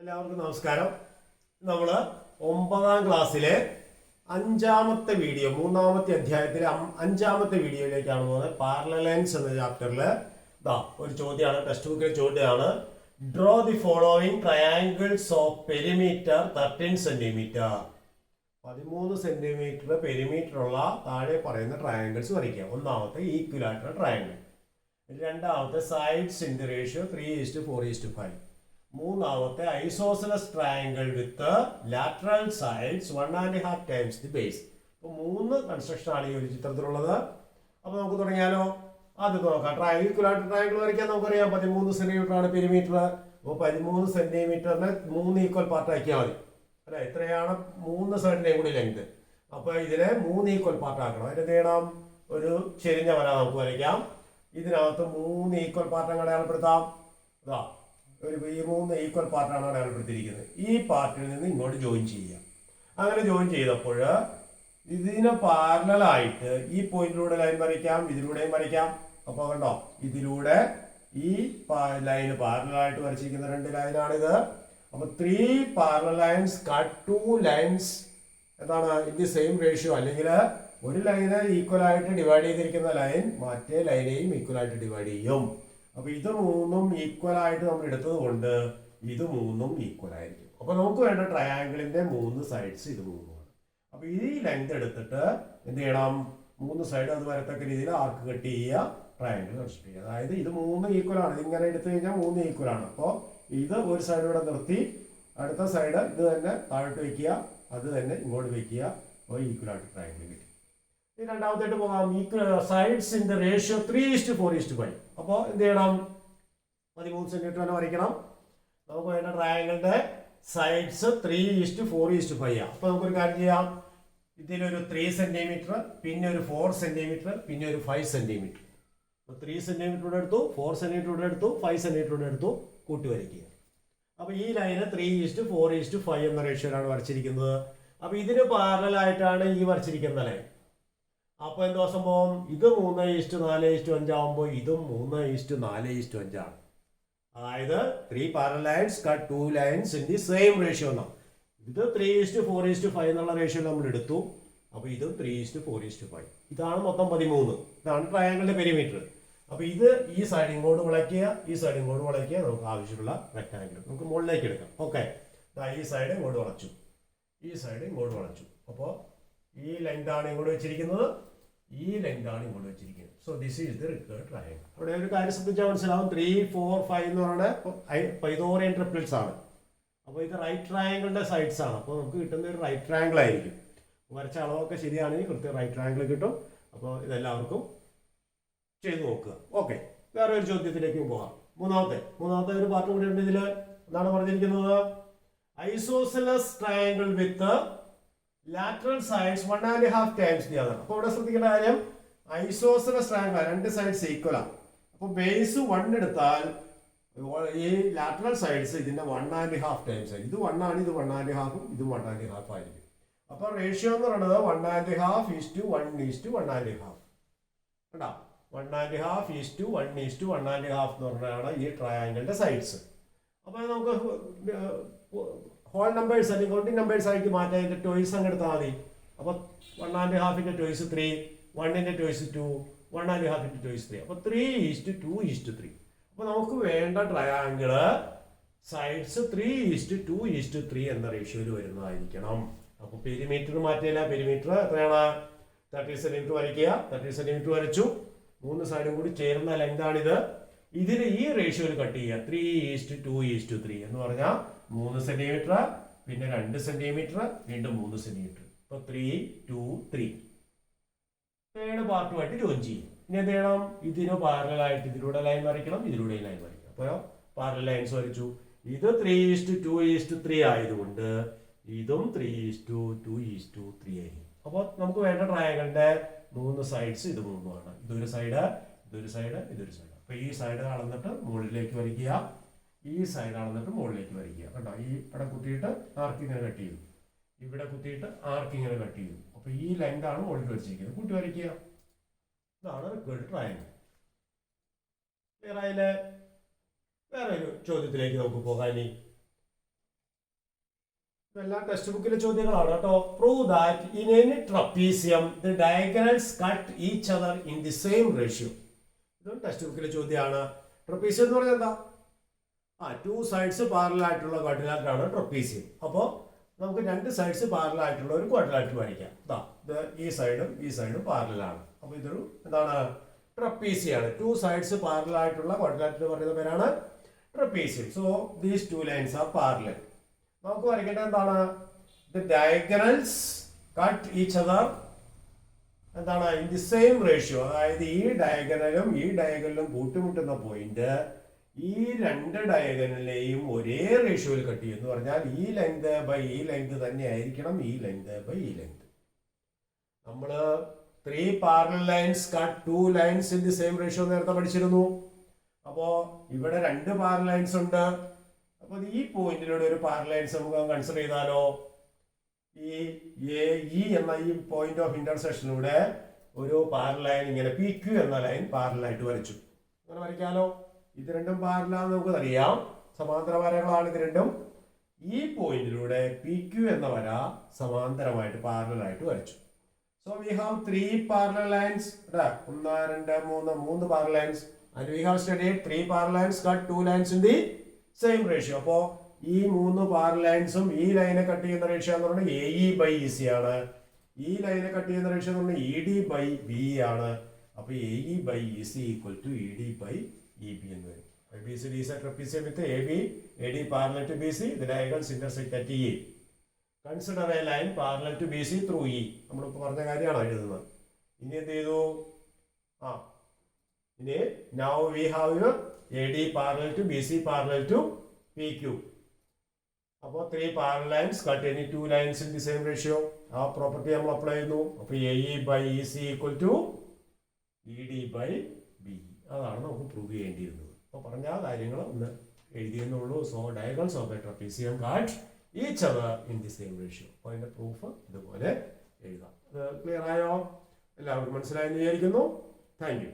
എല്ലാവർക്കും നമസ്കാരം. നമ്മൾ 9ാം ക്ലാസ്സിലെ 5ാമത്തെ വീഡിയോ, 3ാമത്തെ അധ്യായത്തിലെ 5ാമത്തെ വീഡിയോയിലേക്കാണ് പോകുന്നത്. പാരലലൈൻസ് എന്ന ചാപ്റ്ററിൽ ഒരു ചോദ്യമാണ്, ടെക്സ്റ്റ് ബുക്കിലെ ചോദ്യമാണ്. Draw the following triangles of perimeter 13 centimetre. 13 centimetre perimeter ഉള്ള താഴെ പറയുന്ന ട്രയാങ്കിൾസ് വരയ്ക്കുക. ഒന്നാമത്തെ ഈക്വിലാറ്ററൽ ട്രയാങ്കിൾ, രണ്ടാമത്തെ സൈഡ്സ് ഇൻ ദി റേഷ്യോ 3:4:5, മൂന്നാമത്തെ isosceles triangle with lateral sides 1.5 times the base. അപ്പോൾ 3 കൺസ്ട്രക്ഷൻ ആണ് ഈ ഒരു ചിത്രത്തിലുള്ളത്. അപ്പോൾ നമുക്ക് തുടങ്ങിയാലോ? ആദ്യം നോക്കാം. ഈക്വിലാറ്ററൽ ട്രയാങ്കിൾ വരയ്ക്കാൻ നമുക്കറിയാം 13 സെന്റിമീറ്റർ ആണ് പെരിമീറ്റർ. അപ്പോൾ 13 സെന്റിമീറ്ററിനെ 3 ഈക്വൽ പാർട്ട് ആക്കിയാൽ മതി അല്ലെ. ഇത്രയാണ് 3 സൈഡിനെയും കൂടി ലെങ്ത്. അപ്പോൾ ഇതിനെ 3 ഈക്വൽ പാർട്ട് ആക്കണം. അതിന് എന്ത് ചെയ്യണം? ഒരു ചെരിഞ്ഞ വര നമുക്ക് വരയ്ക്കാം. ഇതിനകത്ത് 3 ഈക്വൽ പാർട്ട് അങ്ങ് അടയാളപ്പെടുത്താം. ഈ 3 ഈക്വൽ പാർട്ടാണ് അടയാളപ്പെടുത്തിയിരിക്കുന്നത്. ഈ പാർട്ടിൽ നിന്ന് ഇങ്ങോട്ട് ജോയിൻ ചെയ്യുക. അങ്ങനെ ജോയിൻ ചെയ്തപ്പോൾ ഇതിന് പാരലായിട്ട് ഈ പോയിന്റിലൂടെ ലൈൻ വരയ്ക്കാം, ഇതിലൂടെയും വരയ്ക്കാം. അപ്പോൾ കണ്ടോ, ഇതിലൂടെ ഈ ലൈന് പാരലായിട്ട് വരച്ചിരിക്കുന്ന 2 ലൈനാണിത്. അപ്പൊ 3 പാരലൽ ലൈൻസ് കട്ട് 2 ലൈൻസ് എന്താണ് ഇൻ ദി സെയിം റേഷ്യോ. അല്ലെങ്കിൽ ഒരു ലൈന് ഈക്വൽ ആയിട്ട് ഡിവൈഡ് ചെയ്തിരിക്കുന്ന ലൈൻ മറ്റേ ലൈനെയും ഈക്വൽ ആയിട്ട് ഡിവൈഡ് ചെയ്യും. അപ്പൊ ഇത് 3ഉം ഈക്വൽ ആയിട്ട് നമ്മൾ എടുത്തത് കൊണ്ട് ഇത് 3ഉം ഈക്വൽ ആയിരിക്കും. അപ്പൊ നമുക്ക് വേണ്ട ട്രയാങ്കിളിന്റെ 3 സൈഡ്സ് ഇത് 3ആണ്. അപ്പൊ ഈ ലെങ്ത് എടുത്തിട്ട് എന്ത് ചെയ്യണം? 3 സൈഡ് അത് വരത്തക്ക രീതിയിൽ ആർക്ക് കട്ട് ചെയ്യുക, ട്രയാങ്കിൾ കൺസ്ട്രക്ട് ചെയ്യുക. അതായത് ഇത് 3 ഈക്വൽ ആണ്. ഇങ്ങനെ എടുത്തു കഴിഞ്ഞാൽ 3 ഈക്വൽ ആണ്. അപ്പോൾ ഇത് ഒരു സൈഡ് ഇവിടെ നിർത്തി, അടുത്ത സൈഡ് ഇത് തന്നെ താഴോട്ട് വെക്കുക, അത് തന്നെ ഇങ്ങോട്ട് വെക്കുക. അപ്പോൾ ഈക്വൽ ആയിട്ട് ട്രയാങ്കിൾ കിട്ടി. ഇനി രണ്ടാമതായിട്ട് പോകാം. Sides in the ratio 3:4:5. അപ്പോൾ എന്ത് ചെയ്യണം? 13 സെന്റിമീറ്റർ തന്നെ വരയ്ക്കണം. നമുക്ക് വേണ്ട ട്രയാങ്കിളിന്റെ സൈഡ്സ് 3:4:5. അപ്പൊ നമുക്കൊരു കാര്യം ചെയ്യാം. ഇതിലൊരു 3 സെന്റിമീറ്റർ, പിന്നെ ഒരു 4 സെന്റിമീറ്റർ, പിന്നെ ഒരു 5 സെന്റിമീറ്റർ. 3 സെന്റിമീറ്റർ എടുത്തു, 4 സെന്റിമീറ്റർ എടുത്തു, 5 സെന്റിമീറ്റർ എടുത്തു, കൂട്ടി വരയ്ക്കുക. അപ്പൊ ഈ ലൈന് 3:4:5 എന്ന റേഷ്യോയിലാണ് വരച്ചിരിക്കുന്നത്. അപ്പൊ ഇതിന് പാരലായിട്ടാണ് ഈ വരച്ചിരിക്കുന്ന ലൈൻ. അപ്പൊ എന്തോ സംഭവം? ഇത് 3:4:5 ആവുമ്പോൾ ഇതും 3:4:5 ആണ്. അതായത് 3 parallel lines cut 2 lines in the same ratio എന്നാണ്. ഇത് 3:4:5 എന്നുള്ള റേഷ്യോ നമ്മൾ എടുത്തു. അപ്പൊ ഇതും 3:4:5. ഇതാണ് മൊത്തം 13. ഇതാണ് ട്രയാങ്കിളിന്റെ പെരിമീറ്റർ. അപ്പൊ ഇത് ഈ സൈഡ് ഇങ്ങോട്ട് വളയ്ക്കുക, ഈ സൈഡ് ഇങ്ങോട്ട് വളയ്ക്കുക. നമുക്ക് ആവശ്യമുള്ള റെക്ടാങ്കിൾ നമുക്ക് മുകളിലേക്ക് എടുക്കാം. ഓക്കെ, ഈ സൈഡ് ഇങ്ങോട്ട് വളച്ചു, ഈ സൈഡ് ഇങ്ങോട്ട് വളച്ചു. അപ്പോൾ ഈ ലെങ്ത് ആണ് ഇങ്ങോട്ട് വെച്ചിരിക്കുന്നത്, ഈ ലെങ്ത് ആണ് ഇങ്ങോട്ട് വെച്ചിരിക്കുന്നത്. So this is the required triangle. അവിടെ ഒരു കാര്യം ശ്രദ്ധിച്ചാൽ മനസ്സിലാവും. 3, 4, 5 എന്ന് പറയുന്നത് പൈതോറിയൻ ട്രിപ്പിൾസ് ആണ്. അപ്പോൾ ഇത് റൈറ്റ് ട്രയാങ്കിളിന്റെ സൈഡ്സ് ആണ്. അപ്പോൾ നമുക്ക് കിട്ടുന്ന ഒരു റൈറ്റ് ട്രയാങ്കിൾ ആയിരിക്കും. വരച്ച അളവൊക്കെ ശരിയാണെങ്കിൽ കൃത്യം റൈറ്റ് ട്രയാങ്കിൾ കിട്ടും. അപ്പോൾ ഇതെല്ലാവർക്കും ചെയ്തു നോക്കുക. ഓക്കെ, വേറെ ഒരു ചോദ്യത്തിലേക്ക് പോകാം. മൂന്നാമത്തെ ഒരു പാർട്ട് കൂടി ഉണ്ട് ഇതിൽ. എന്താണ് പറഞ്ഞിരിക്കുന്നത്? Isosceles triangle with lateral sides 1.5 times the other. അപ്പോൾ ഇവിടെ ശ്രദ്ധിക്കേണ്ട കാര്യം, ഐസോസെലസ് ട്രയാങ്കിൾ 2 സൈഡ്സ് ഈക്വൽ ആണ്. അപ്പോൾ ബേസ് 1 എടുത്താൽ ഈ ലാറ്ററൽ സൈഡ്സ് ഇതിന്റെ 1.5 ടൈംസ് ആയി. ഇത് 1 ആണ്, ഇത് 1.5, ഇത് 1.5 ആയിരിക്കും. അപ്പൊ റേഷ്യോ എന്ന് പറയുന്നത് 1.5:1:1.5. കേട്ടോ, 1.5:1:1.5 എന്ന് പറഞ്ഞാണ് ഈ ട്രയാങ്കിളിന്റെ സൈഡ്സ്. അപ്പൊ നമുക്ക് ഹോൾ നമ്പേഴ്സ് അല്ലെങ്കിൽ കൗണ്ടിങ് നമ്പേഴ്സ് ആയിട്ട് മാറ്റാൻ ഇതിന്റെ ടോയ്സ് അങ്ങ് എടുത്താൽ മതി. അപ്പൊ 1.5 ടോയ്സ് 3, 1 ടോയ്സ് 2, 1.5 ടോയ്സ് 3. അപ്പൊ 3:2:3. അപ്പൊ നമുക്ക് വേണ്ട ട്രയാങ്കിള് സൈഡ്സ് 3:2:3 എന്ന റേഷ്യോയിൽ വരുന്നതായിരിക്കണം. അപ്പൊ പെരിമീറ്റർ മാറ്റില്ല. പെരിമീറ്റർ എത്രയാണ്? 30 സെന്റിമീറ്റർ വരയ്ക്കുക. 30 സെന്റിമീറ്റർ വരച്ചു. 3 സൈഡും കൂടി ചേരുന്ന ലെങ്ത് ആണിത്. ഇതിന് ഈ റേഷ്യോയിൽ കട്ട് ചെയ്യുക. 3:2:3 എന്ന് പറഞ്ഞാൽ 3 സെന്റിമീറ്റർ, പിന്നെ 2 സെന്റിമീറ്റർ, വീണ്ടും 3 സെന്റിമീറ്റർ. ഇപ്പൊ 3, 2, 3. തേർഡ് പാർട്ടുമായിട്ട് ജോയിൻ ചെയ്യും. ഇനി എന്ത് ചെയ്യണം? ഇതിന് പാരലായിട്ട് ഇതിലൂടെ ലൈൻ വരയ്ക്കണം, ഇതിലൂടെ ലൈൻ വരയ്ക്കണം. അപ്പോൾ പാരലൽ ലൈൻസ് വരച്ചു. ഇത് 3:2:3 ആയതുകൊണ്ട് ഇതും 3:2:3 ആയിരിക്കും. അപ്പോൾ നമുക്ക് വേണ്ട ട്രയാങ്കിളിന്റെ 3 സൈഡ്സ് ഇത് 3ആണ്. ഇതൊരു സൈഡ്, ഇതൊരു സൈഡ്, ഇതൊരു സൈഡ്. അപ്പൊ ഈ സൈഡ് അളന്നിട്ട് മുകളിലേക്ക് വരയ്ക്കുക, ഈ സൈഡ് അളന്നിട്ട് മുകളിലേക്ക് വരയ്ക്കുക. കണ്ടോ, ഈ ഇവിടെ കുത്തിയിട്ട് ആർക്ക് ഇങ്ങനെ കട്ട് ചെയ്തു, ഇവിടെ കുത്തിയിട്ട് ആർക്ക് ഇങ്ങനെ കട്ട് ചെയ്തു. അപ്പൊ ഈ ലെങ്ത് ആണ് മുകളിൽ വരച്ചിരിക്കുന്നത്. കൂട്ടി വരയ്ക്കുക. ഇതാണ് റിക്വയർഡ് ട്രയാങ്കിൾ. ക്ലിയർ ആയില്ലേ? വേറെ ഒരു ചോദ്യത്തിലേക്ക് നമുക്ക് പോകാൻ. എല്ലാ ടെക്സ്റ്റ് ബുക്കിലെ ചോദ്യങ്ങളാണ് കേട്ടോ. Prove that in any trapezium the diagonals cut each other in the same ratio. ഇതും ടെക്സ്റ്റ് ബുക്കിലെ ചോദ്യമാണ്. ട്രപ്പീസിയം എന്ന് പറഞ്ഞാൽ എന്താ? ടു സൈഡ്സ് പാരലൽ ആയിട്ടുള്ള ക്വാഡ്രിലാറ്റർ ആണ് ട്രപ്പീസിയം. അപ്പോൾ നമുക്ക് രണ്ട് സൈഡ്സ് പാരലൽ ആയിട്ടുള്ള ഒരു ക്വാഡ്രിലാറ്റർ വരയ്ക്കാം. ഇത് ഈ സൈഡും പാരലലാണ്. അപ്പോൾ ഇതൊരു എന്താണ്? ട്രപ്പീസിയാണ്. ടു സൈഡ്സ് പാരലൽ ആയിട്ടുള്ള ക്വാഡ്രിലാറ്റർ പറയുന്ന പേരാണ് trapezium. So these two lines are parallel. നമുക്ക് വരയ്ക്കേണ്ടത് എന്താണ്? The diagonals cut each other എന്താണ്? In the same ratio. അതായത് ഈ ഡയഗണലും കൂട്ടിമുട്ടുന്ന പോയിന്റ് ഈ രണ്ട് ഡയഗണലിനെയും ഒരേ റേഷ്യോയിൽ കട്ട് ചെയ്യും. എന്ന് പറഞ്ഞാൽ ഈ ലെങ്ത് ബൈ ഈ ലെങ്ത് തന്നെ ആയിരിക്കണം ഈ ലെങ്ത് ബൈ ഈ ലെങ്ത്. നമ്മള് 3 parallel lines cut 2 lines in the same ratio നേരത്തെ പഠിച്ചിരുന്നു. അപ്പോ ഇവിടെ 2 പാരലൽ ലൈൻസ് ഉണ്ട്. അപ്പൊ ഈ പോയിന്റിലൂടെ ഒരു പാരലൽ ലൈൻസ് നമുക്ക് കൺസിഡർ ചെയ്താലോ? ഈ എന്ന ഈ പോയിന്റ് ഓഫ് ഇന്റർസെക്ഷനിലൂടെ ഒരു പാരലൽ ലൈൻ ഇങ്ങനെ PQ എന്ന ലൈൻ പാരലൽ ആയിട്ട് വരച്ചു. അങ്ങനെ വരയ്ക്കാലോ? ഇത് രണ്ടും പാരലാന്ന് നമുക്കറിയാം. സമാന്തര വരകളാണ് ഇത് രണ്ടും. ഈ പോയിന്റിലൂടെ PQ എന്ന വര സമാന്തരമായിട്ട് പാരലായിട്ട് വരച്ചു. So we have 3 parallel lines. 1, 2, 3 parallel lines. And we have studied 3 parallel lines cut 2 lines in the same ratio. അപ്പോൾ ഈ 3 parallel linesഉം ഈ ലൈനെ കട്ട് ചെയ്യുന്ന റേഷ്യോ എന്ന് പറയുന്നത് AE by EC ആണ്. ഈ ലൈനെ കട്ട് ചെയ്യുന്ന റേഷ്യോ എന്ന് പറയുന്നത് ED by BE ആണ്. അപ്പോൾ AE by EC equal to ED by EB എന്ന് വരും. BCD is a trapezium with AB, AD parallel to BC. The diagonals intersect at E. Consider a line parallel to BC through E. നമ്മളിപ്പോൾ പറഞ്ഞ കാര്യമാണ് എഴുതുന്നത്. ഇനി എന്ത് ചെയ്തു? ഇനി now we have AD parallel to BC parallel to PQ. അപ്പോൾ 3 parallel lines cut any 2 lines in the same ratio. ആ പ്രോപ്പർട്ടി നമ്മൾ അപ്ലൈ ചെയ്യുന്നു. അപ്പോൾ AE by EC equal to ED by BE. അതാണ് നമുക്ക് പ്രൂവ് ചെയ്യേണ്ടിയിരുന്നത്. അപ്പോൾ പറഞ്ഞ കാര്യങ്ങൾ ഒന്ന് എഴുതിയെന്നുള്ളൂ. So diagonals of a trapezium cut each other in the same ratio. അപ്പോൾ അതിന്റെ പ്രൂഫ് ഇതുപോലെ എഴുതാം. ക്ലിയർ ആയോ? എല്ലാവർക്കും മനസ്സിലായെന്ന് വിചാരിക്കുന്നു. Thank you.